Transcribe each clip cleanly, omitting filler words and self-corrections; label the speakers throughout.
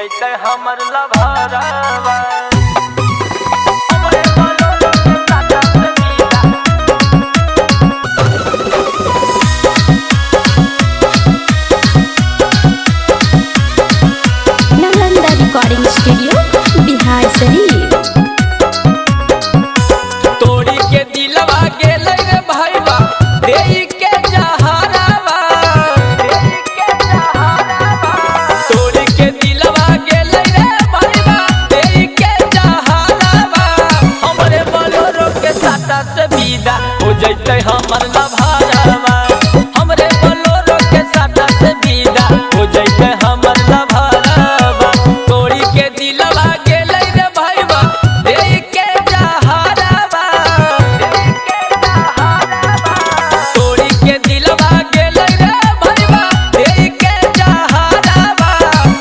Speaker 1: जैसे हमर लभरवा
Speaker 2: Nalanda recording studio Bihar Sharif.
Speaker 1: तोड़ी के दिलवा गेलै रे भाईवा देई के जहरावा तोड़ी के दिलवा गेलै रे भाईवा देई के जहरावा हमरे बोलोरो के साटा से विदा हो जैते हमर लभरवा हमरे बोलोरो के साटा से विदा हो जैते हमर लभरवा तोड़ी के दिलवा गेलै रे भाईवा देई के जहरावा तोड़ी के दिलवा गेलै रे भाईवा देई के जहरावा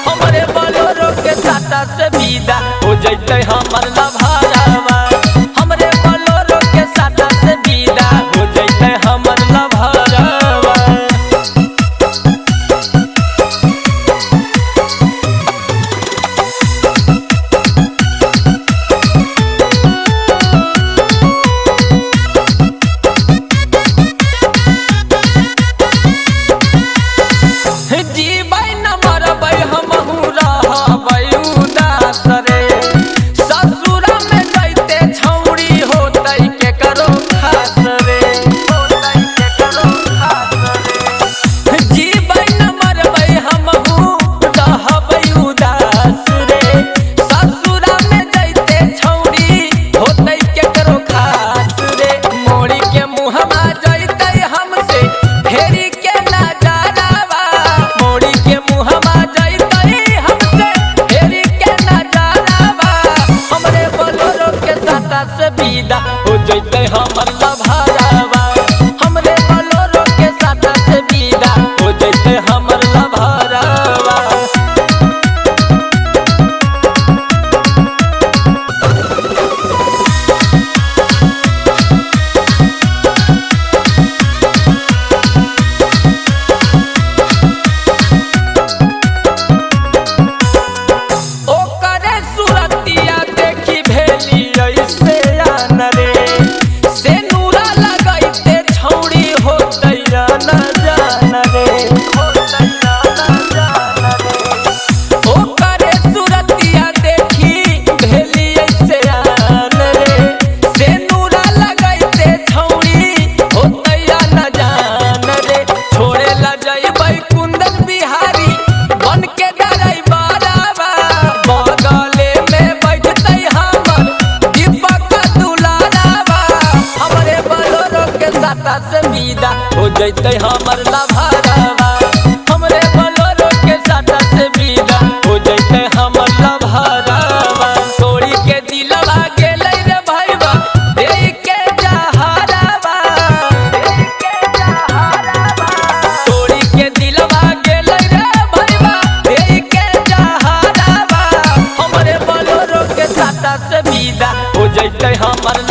Speaker 1: हमरे बोलोरो के साटा से विदा हो जैते हमर लभरवा हमरे बोलोरो के साटा से विदा हो जैते हमर लभरवा जीबै न मरबै हमहू रहबै उदास रे ससुरा में जैते छौरी होतै केकरो खास रे जीबै न मरबै हमहू रहबै उदास रे ससुरा में जैते छौरी होतै केकरो खास रे मोड़ी के मुहमा जैते हमसे फेरी के नजरावा मोड़ी के मुहमा जैते हमसे फेरी के नजरावा हमरे बोलोरो के साटा से विदा हो जैते हमर लभरवा हमरे बोलोरो के साटा से विदा हो जैते हमर लभरवा ओकरे सुरतिया देखी भेली ऐसे आन रे से नूरा लगैते छौरी होतै न जान रे ओकरे सुरतिया देखी भेली ऐसे आन रे से नूरा लगैते छौरी होतै न जान रे छोड़े ला जइबै कुंदन बिहारी बन के ड्राइवरवा बगले में बैठतै हमर दीपक दुलारवा हमरे बोलोरो के साटा से विदा हो जैते हमर लभरवा हमरे बोलोरो के साटा से विदा हो जैते हमर लभरवा तोड़ी के दिलवा गेलै रे भाईवा देई के जहरावा तोड़ी के दिलवा गेलै रे भाईवा देई के जहरावा हमरे बोलोरो के साटा से विदा हो जैते हमर